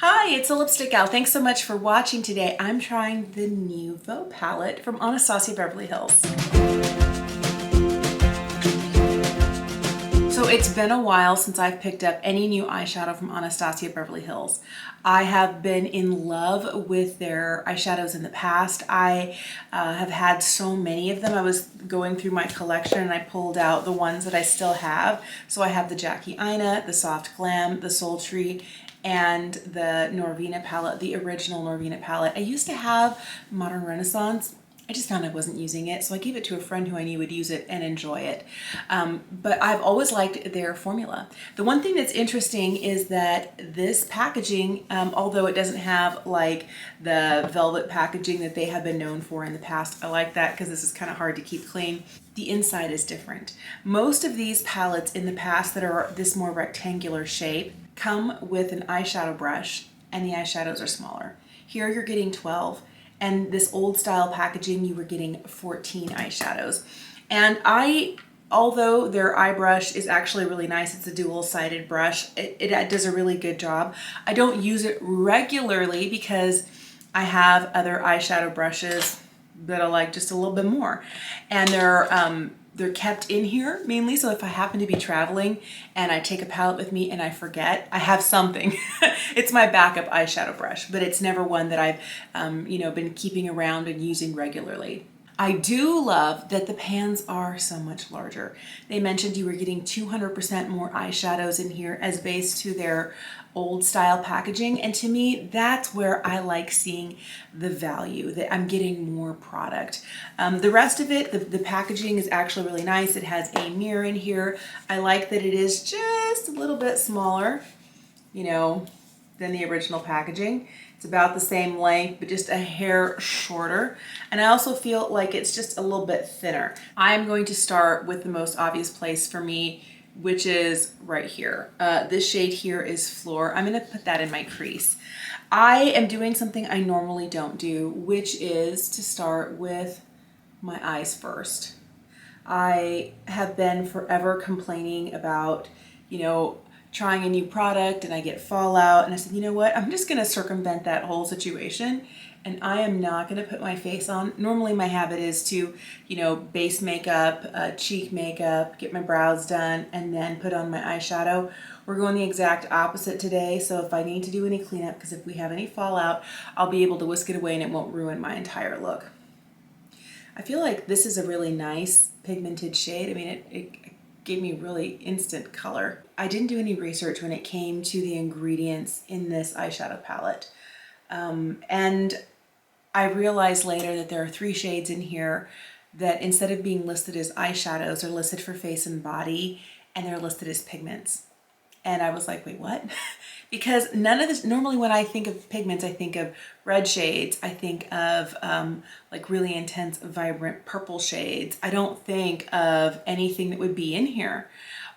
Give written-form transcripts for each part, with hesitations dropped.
Hi, it's a Lipstick Gal. Thanks so much for watching today. I'm trying the Nouveau palette from Anastasia Beverly Hills. So it's been a while since I've picked up any new eyeshadow from Anastasia Beverly Hills. I have been in love with their eyeshadows in the past. I have had so many of them. I was going through my collection and I pulled out the ones that I still have. So I have the Jackie Aina, the Soft Glam, the Sultry, and the Norvina palette, the original Norvina palette. I used to have Modern Renaissance. I just found I wasn't using it, so I gave it to a friend who I knew would use it and enjoy it. But I've always liked their formula. The one thing that's interesting is that this packaging, although it doesn't have like the velvet packaging that they have been known for in the past, I like that because this is kind of hard to keep clean. The inside is different. Most of these palettes in the past that are this more rectangular shape come with an eyeshadow brush and the eyeshadows are smaller. Here you're getting 12. And this old style packaging, you were getting 14 eyeshadows. And although their eye brush is actually really nice, it's a dual-sided brush, it does a really good job. I don't use it regularly because I have other eyeshadow brushes that I like just a little bit more. And they're kept in here mainly, so if I happen to be traveling and I take a palette with me and I forget, I have something. It's my backup eyeshadow brush, but it's never one that I've been keeping around and using regularly. I do love that the pans are so much larger. They mentioned you were getting 200% more eyeshadows in here as base to their old style packaging, and to me that's where I like seeing the value, that I'm getting more product. The rest of it, the packaging is actually really nice. It has a mirror in here. I like that it is just a little bit smaller, than the original packaging. It's about the same length, but just a hair shorter. And I also feel like it's just a little bit thinner. I'm going to start with the most obvious place for me, which is right here. This shade here is Floor. I'm gonna put that in my crease. I am doing something I normally don't do, which is to start with my eyes first. I have been forever complaining about, trying a new product and I get fallout, and I said, you know what, I'm just gonna circumvent that whole situation and I am not gonna put my face on. Normally my habit is to, base makeup, cheek makeup, get my brows done, and then put on my eyeshadow. We're going the exact opposite today, so if I need to do any cleanup, because if we have any fallout, I'll be able to whisk it away and it won't ruin my entire look. I feel like this is a really nice pigmented shade. I mean, it gave me really instant color. I didn't do any research when it came to the ingredients in this eyeshadow palette. And I realized later that there are 3 shades in here that instead of being listed as eyeshadows, are listed for face and body, and they're listed as pigments. And I was like, wait, what? Because none of this, normally when I think of pigments, I think of red shades. I think of like really intense, vibrant purple shades. I don't think of anything that would be in here.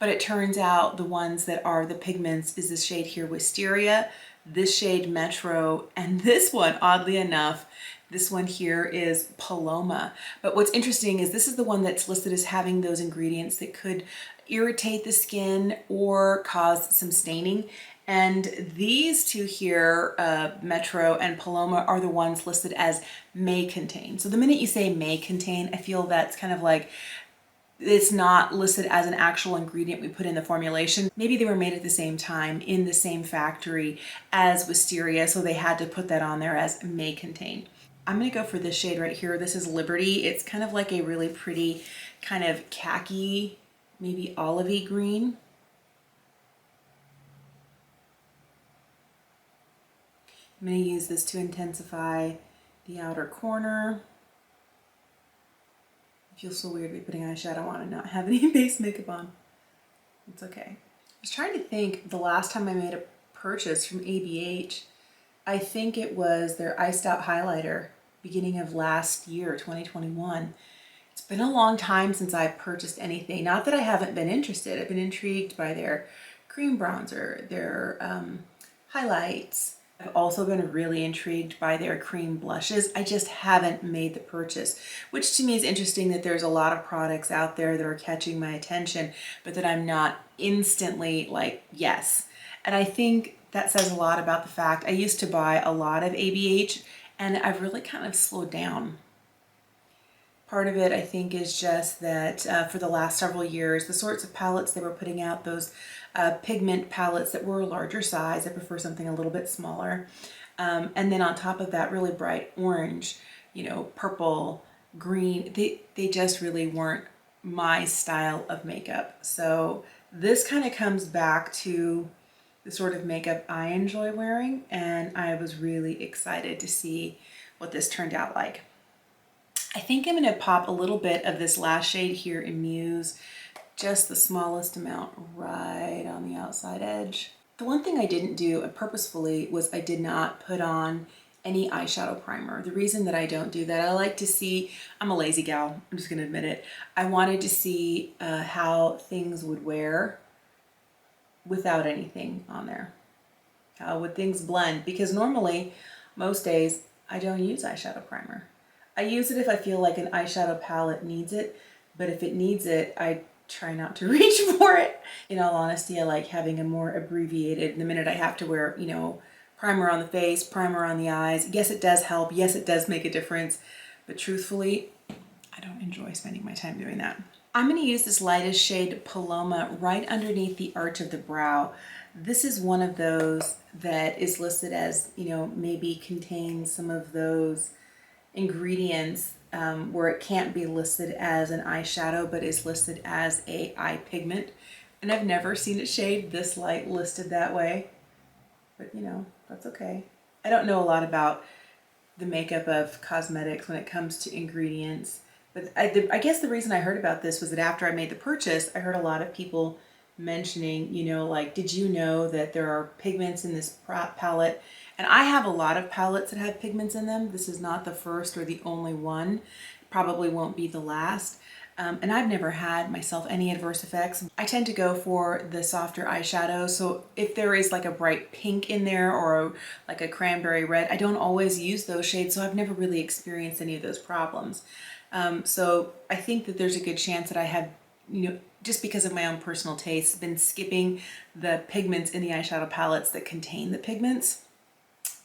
But it turns out the ones that are the pigments is this shade here, Wisteria, this shade, Metro, and this one, oddly enough, this one here is Paloma. But what's interesting is this is the one that's listed as having those ingredients that could irritate the skin or cause some staining. And these two here, Metro and Paloma, are the ones listed as may contain. So the minute you say may contain, I feel that's kind of like it's not listed as an actual ingredient we put in the formulation. Maybe they were made at the same time in the same factory as Wisteria, so they had to put that on there as may contain. I'm gonna go for this shade right here. This is Liberty. It's kind of like a really pretty kind of khaki, maybe olivey green. I'm gonna use this to intensify the outer corner. It feels so weird to be putting eyeshadow on and not have any base makeup on. It's okay. I was trying to think the last time I made a purchase from ABH. I think it was their Iced Out Highlighter, beginning of last year, 2021. It's been a long time since I've purchased anything. Not that I haven't been interested. I've been intrigued by their cream bronzer, their highlights. I've also been really intrigued by their cream blushes. I just haven't made the purchase, which to me is interesting that there's a lot of products out there that are catching my attention, but that I'm not instantly like, yes. And I think that says a lot about the fact I used to buy a lot of ABH and I've really kind of slowed down. Part of it, I think, is just that for the last several years, the sorts of palettes they were putting out, those pigment palettes that were a larger size, I prefer something a little bit smaller. And then on top of that, really bright orange, you know, purple, green, they just really weren't my style of makeup. So this kind of comes back to the sort of makeup I enjoy wearing, and I was really excited to see what this turned out like. I think I'm going to pop a little bit of this last shade here in Muse, just the smallest amount right on the outside edge. The one thing I didn't do purposefully was I did not put on any eyeshadow primer. The reason that I don't do that, I like to see, I'm a lazy gal, I'm just going to admit it. I wanted to see how things would wear without anything on there. How would things blend? Because normally, most days, I don't use eyeshadow primer. I use it if I feel like an eyeshadow palette needs it, but if it needs it, I try not to reach for it. In all honesty, I like having a more abbreviated, the minute I have to wear, you know, primer on the face, primer on the eyes. Yes, it does help. Yes, it does make a difference. But truthfully, I don't enjoy spending my time doing that. I'm going to use this lightest shade Paloma right underneath the arch of the brow. This is one of those that is listed as, you know, maybe contains some of those ingredients where it can't be listed as an eyeshadow, but is listed as a eye pigment. And I've never seen a shade this light listed that way, but you know, that's okay. I don't know a lot about the makeup of cosmetics when it comes to ingredients, but I guess the reason I heard about this was that after I made the purchase, I heard a lot of people mentioning, you know, like, did you know that there are pigments in this palette? And I have a lot of palettes that have pigments in them. This is not the first or the only one. It probably won't be the last. And I've never had myself any adverse effects. I tend to go for the softer eyeshadow. So if there is like a bright pink in there or like a cranberry red, I don't always use those shades. So I've never really experienced any of those problems. So I think that there's a good chance that I have, you know, just because of my own personal taste, been skipping the pigments in the eyeshadow palettes that contain the pigments.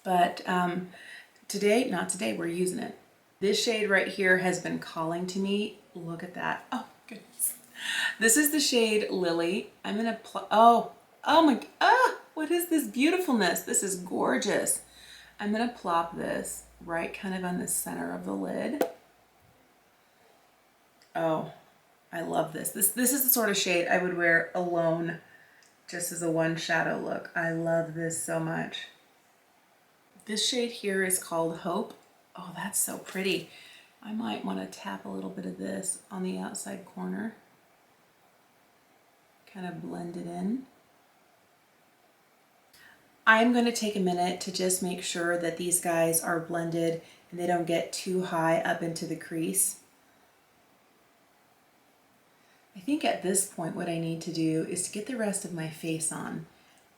But today, not today, we're using it. This shade right here has been calling to me. Look at that. Oh, goodness. This is the shade Lily. I'm going to, oh my, what is this beautifulness? This is gorgeous. I'm going to plop this right kind of on the center of the lid. Oh, I love this. This is the sort of shade I would wear alone, just as a one shadow look. I love this so much. This shade here is called Hope. Oh, that's so pretty. I might want to tap a little bit of this on the outside corner. Kind of blend it in. I'm going to take a minute to just make sure that these guys are blended and they don't get too high up into the crease. I think at this point what I need to do is to get the rest of my face on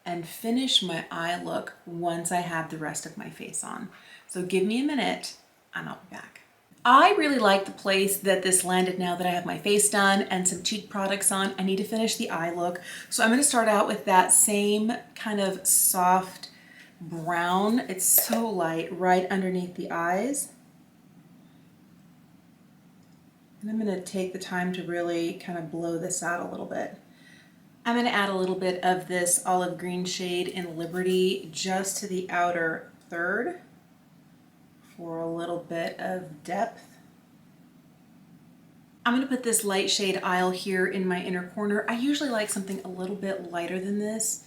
and finish my eye look once I have the rest of my face on. So give me a minute and I'll be back. I really like the place that this landed now that I have my face done and some cheek products on. I need to finish the eye look. So I'm going to start out with that same kind of soft brown. It's so light right underneath the eyes. And I'm going to take the time to really kind of blow this out a little bit. I'm going to add a little bit of this olive green shade in Liberty just to the outer third for a little bit of depth. I'm going to put this light shade Isle here in my inner corner. I usually like something a little bit lighter than this,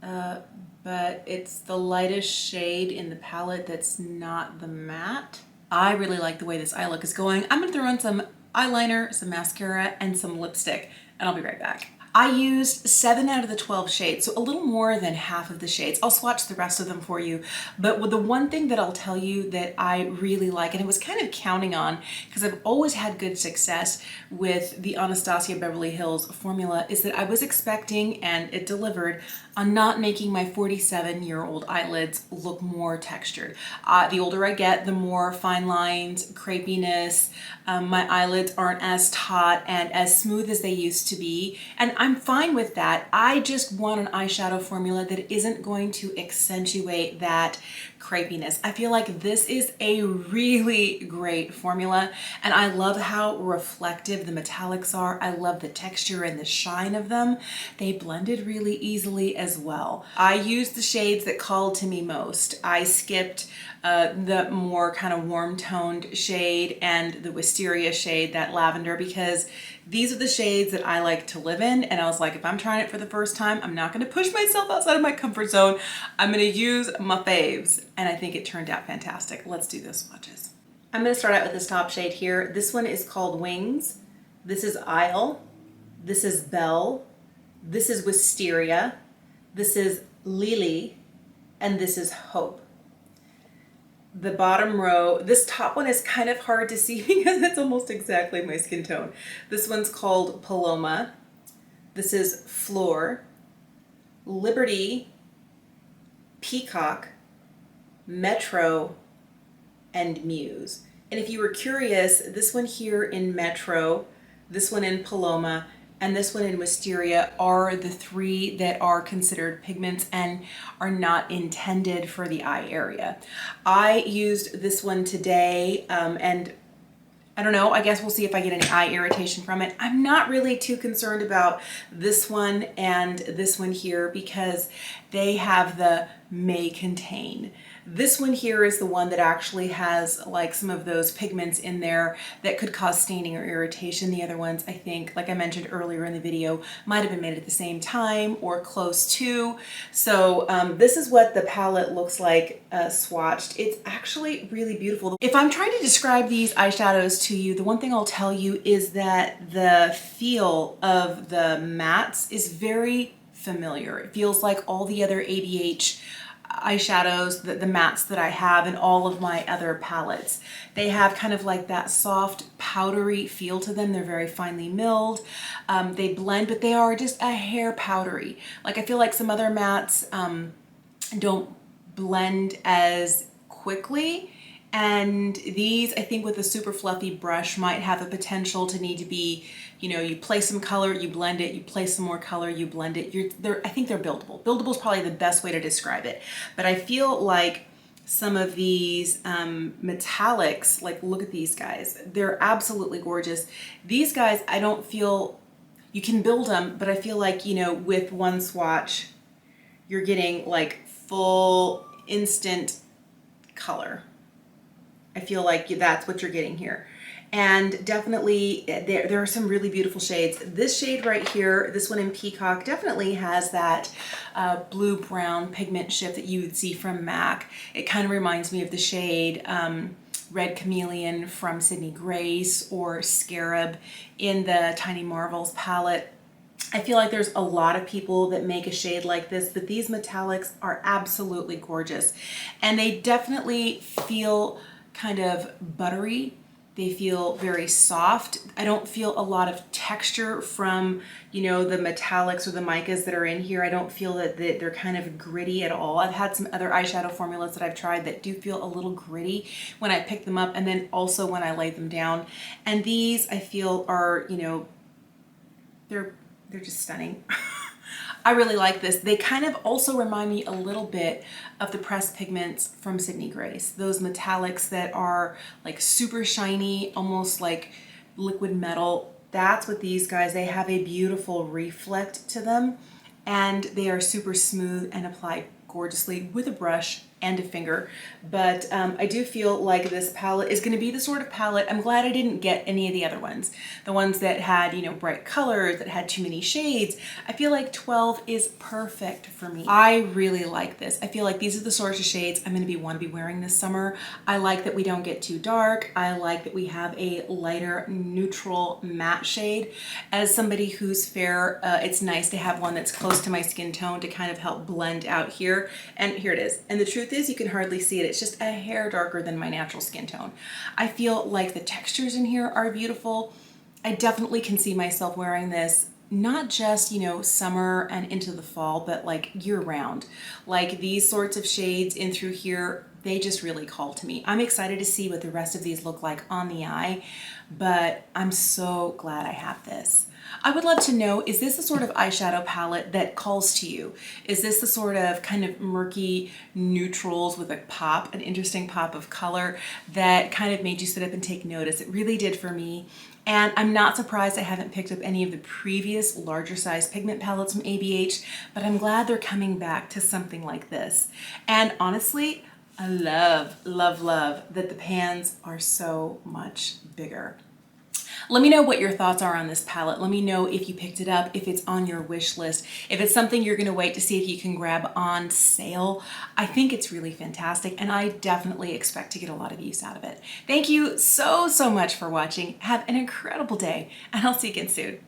but it's the lightest shade in the palette that's not the matte. I really like the way this eye look is going. I'm going to throw in some eyeliner, some mascara, and some lipstick, and I'll be right back. I used 7 out of the 12 shades, so a little more than half of the shades. I'll swatch the rest of them for you, but the one thing that I'll tell you that I really like, and I was kind of counting on, because I've always had good success with the Anastasia Beverly Hills formula, is that I was expecting, and it delivered, on not making my 47-year-old eyelids look more textured. The older I get, the more fine lines, crepiness, my eyelids aren't as taut and as smooth as they used to be, and I'm fine with that. I just want an eyeshadow formula that isn't going to accentuate that crepiness. I feel like this is a really great formula, and I love how reflective the metallics are. I love the texture and the shine of them. They blended really easily as well. I used the shades that called to me most. I skipped the more kind of warm toned shade and the wisteria shade, that lavender, because these are the shades that I like to live in. And I was like, if I'm trying it for the first time, I'm not going to push myself outside of my comfort zone. I'm going to use my faves. And I think it turned out fantastic. Let's do the swatches. I'm going to start out with this top shade here. This one is called Wings. This is Isle. This is Belle. This is Wisteria. This is Lily. And this is Hope. The bottom row, this top one is kind of hard to see because it's almost exactly my skin tone. This one's called Paloma. This is Floor, Liberty, Peacock, Metro, and Muse. And if you were curious, this one here in Metro, this one in Paloma, and this one in Wisteria are the three that are considered pigments and are not intended for the eye area. I used this one today, and I don't know, I guess we'll see if I get any eye irritation from it. I'm not really too concerned about this one and this one here because they have the may contain. This one here is the one that actually has like some of those pigments in there that could cause staining or irritation. The other ones, I think, like I mentioned earlier in the video, might have been made at the same time or close to. So this is what the palette looks like swatched. It's actually really beautiful. If I'm trying to describe these eyeshadows to you, the one thing I'll tell you is that the feel of the mattes is very familiar. It feels like all the other ABH eyeshadows, the mattes that I have in all of my other palettes. They have kind of like that soft powdery feel to them. They're very finely milled. They blend, but they are just a hair powdery. Like I feel like some other mattes don't blend as quickly. And these, I think with a super fluffy brush, might have a potential to need to be, you know, you place some color, you blend it, you place some more color, you blend it. I think they're buildable. Buildable is probably the best way to describe it. But I feel like some of these metallics, like look at these guys. They're absolutely gorgeous. These guys, I don't feel, you can build them, but I feel like, you know, with one swatch, you're getting like full instant color. I feel like that's what you're getting here. And definitely there are some really beautiful shades. This shade right here, this one in Peacock, definitely has that blue-brown pigment shift that you would see from MAC. It kind of reminds me of the shade Red Chameleon from Sydney Grace or Scarab in the Tiny Marvels palette. I feel like there's a lot of people that make a shade like this, but these metallics are absolutely gorgeous. And they definitely feel kind of buttery. They feel very soft. I don't feel a lot of texture from, you know, the metallics or the micas that are in here. I don't feel that they're kind of gritty at all. I've had some other eyeshadow formulas that I've tried that do feel a little gritty when I pick them up and then also when I lay them down. And these I feel are, you know, they're just stunning. I really like this. They kind of also remind me a little bit of the pressed pigments from Sydney Grace. Those metallics that are like super shiny, almost like liquid metal. That's what these guys, they have a beautiful reflect to them and they are super smooth and apply gorgeously with a brush and a finger. But I do feel like this palette is going to be the sort of palette, I'm glad I didn't get any of the other ones. The ones that had, you know, bright colors, that had too many shades. I feel like 12 is perfect for me. I really like this. I feel like these are the sorts of shades I'm going to want to be wearing this summer. I like that we don't get too dark. I like that we have a lighter neutral matte shade. As somebody who's fair, it's nice to have one that's close to my skin tone to kind of help blend out here. And here it is. And the truth is, you can hardly see it. It's just a hair darker than my natural skin tone. I feel like the textures in here are beautiful. I definitely can see myself wearing this not just, you know, summer and into the fall, but like year round. Like these sorts of shades in through here, they just really call to me. I'm excited to see what the rest of these look like on the eye, but I'm so glad I have this. I would love to know, is this the sort of eyeshadow palette that calls to you? Is this the sort of kind of murky neutrals with a pop, an interesting pop of color that kind of made you sit up and take notice? It really did for me. And I'm not surprised I haven't picked up any of the previous larger size pigment palettes from ABH, but I'm glad they're coming back to something like this. And honestly, I love, love, love that the pans are so much bigger. Let me know what your thoughts are on this palette. Let me know if you picked it up, if it's on your wish list, if it's something you're gonna wait to see if you can grab on sale. I think it's really fantastic, and I definitely expect to get a lot of use out of it. Thank you so, so much for watching. Have an incredible day, and I'll see you again soon.